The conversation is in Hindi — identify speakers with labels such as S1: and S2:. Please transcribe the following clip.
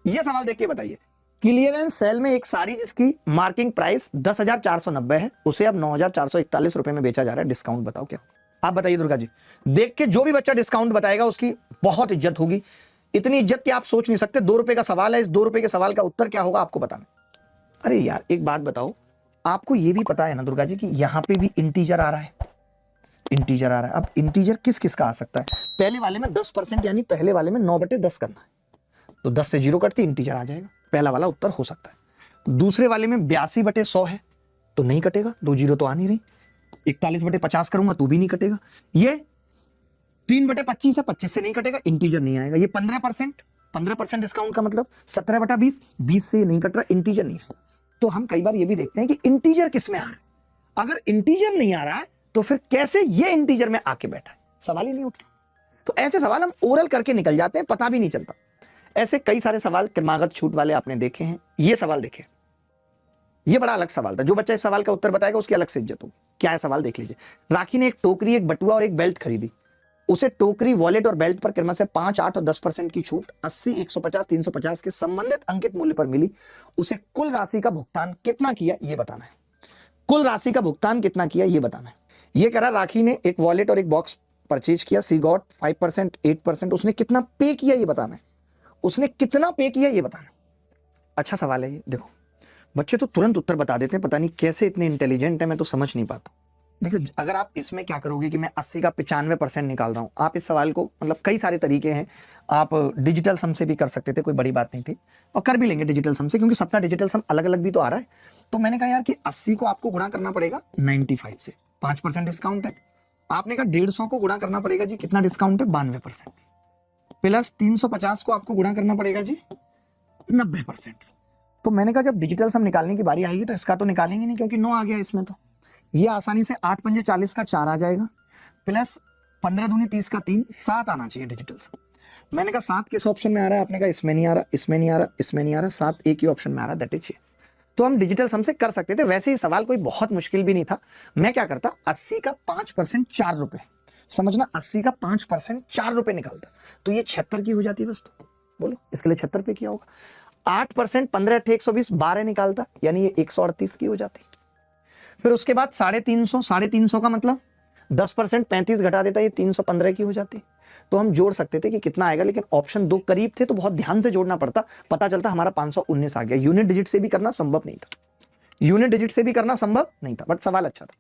S1: ये सवाल देख के बताइए, क्लियरेंस सेल में एक साड़ी जिसकी मार्किंग प्राइस 10,490 है, उसे अब 9,441 रुपए में बेचा जा रहा है, डिस्काउंट बताओ क्या? आप बताइए दुर्गा जी। देख के जो भी बच्चा डिस्काउंट बताएगा उसकी बहुत इज्जत होगी, इतनी इज्जत कि आप सोच नहीं सकते। 2 रुपए का सवाल है, इस 2 रुपए के सवाल का उत्तर क्या होगा आपको बताना। अरे यार एक बात बताओ, आपको ये भी पता है ना दुर्गा जी कि यहां पे भी इंटीजर आ रहा है, इंटीजर आ रहा है। अब इंटीजर किस किस का आ सकता है? पहले वाले में 10% यानी पहले वाले में 9/10 करना है, तो 10 से 0 कटती इंटीजर आ जाएगा, पहला वाला उत्तर हो सकता है। दूसरे वाले में 82/100 है तो नहीं कटेगा, 2 0 तो आ नहीं रही। 41/50 करूंगा तो भी नहीं कटेगा। ये 3/25 है, 25 से नहीं कटेगा, इंटीजर नहीं आएगा। ये 15% डिस्काउंट का मतलब 17/20, 20 से नहीं कट रहा, इंटीजर नहीं है। तो हम कई बार ये भी देखते हैं कि इंटीजर किस में आ रहा है। अगर इंटीजर नहीं आ रहा है तो फिर कैसे ये इंटीजर में आके बैठा है, सवाल ही नहीं उठता। तो ऐसे सवाल हम ओरल करके निकल जाते हैं, पता भी नहीं चलता। ऐसे कई सारे सवाल क्रमागत छूट वाले आपने देखे हैं। ये सवाल देखे, ये बड़ा अलग सवाल था। जो बच्चा इस सवाल का उत्तर बताएगा उसकी अलग से इज्जत होगी। क्या है सवाल देख लीजिए। राखी ने एक टोकरी, एक बटुआ और एक बेल्ट खरीदी। उसे टोकरी, वॉलेट और बेल्ट पर क्रमशः 5, 8 और 10% की छूट 80, 150, 350 के संबंधित अंकित मूल्य पर मिली। उसे कुल राशि का भुगतान कितना किया ये बताना है। कुल राशि का भुगतान कितना किया ये बताना है। ये कह रहा राखी ने एक वॉलेट और एक बॉक्स परचेज किया, सी गॉट 5%, 8%। उसने कितना पे किया ये बताना है। उसने कितना पे किया ये बताना है। अच्छा सवाल है ये। देखो बच्चे तो तुरंत उत्तर बता देते हैं, पता नहीं कैसे इतने इंटेलिजेंट है, मैं तो समझ नहीं पाता। देखो अगर आप इसमें क्या करोगे कि मैं 80 का 95% निकाल रहा हूं, आप इस सवाल को मतलब कई सारे तरीके हैं। आप डिजिटल सम से भी कर सकते थे, कोई बड़ी बात नहीं थी, और कर भी लेंगे डिजिटल सम से, क्योंकि सबका डिजिटल सम अलग अलग भी तो आ रहा है। तो मैंने कहा यार कि 80 को आपको गुणा करना पड़ेगा 95 से, 5% डिस्काउंट है। आपने कहा 150 को गुणा करना पड़ेगा जी, कितना डिस्काउंट है? 92%। प्लस 350 को आपको गुणा करना पड़ेगा जी 90%। तो मैंने कहा जब डिजिटल सम निकालने की बारी आएगी तो इसका तो निकालेंगे नहीं, क्योंकि 9 आ गया इसमें। तो ये आसानी से 8 पंजे 40 का 4 आ जाएगा, प्लस 15 दूनी 30 का 3, 7 आना चाहिए डिजिटल सम। मैंने कहा 7 किस ऑप्शन में आ रहा है? आपने कहा इसमें नहीं आ रहा, इसमें नहीं आ रहा, इसमें नहीं आ रहा, 7 एक ही ऑप्शन में आ रहा, दैट इज ये। तो हम डिजिटल सम से कर सकते थे। वैसे ही सवाल कोई बहुत मुश्किल भी नहीं था। मैं क्या करता, 80 का 5% 4 रुपए, समझना, 80 का 5% 4 रुपए निकालता, तो ये 76 की हो जाती बस। तो बोलो इसके लिए 76 पे किया होगा। 8% 15 × 120 12 निकालता, यानी ये 138 की हो जाती। फिर उसके बाद 350 का मतलब 10% 35 घटा देता, ये 315 की हो जाती। तो हम जोड़ सकते थे कि कितना आएगा, लेकिन ऑप्शन 2 करीब थे तो बहुत ध्यान से जोड़ना पड़ता, पता चलता हमारा 519 आ गया। यूनिट डिजिट से भी करना संभव नहीं था, यूनिट डिजिट से भी करना संभव नहीं था, बट सवाल अच्छा था।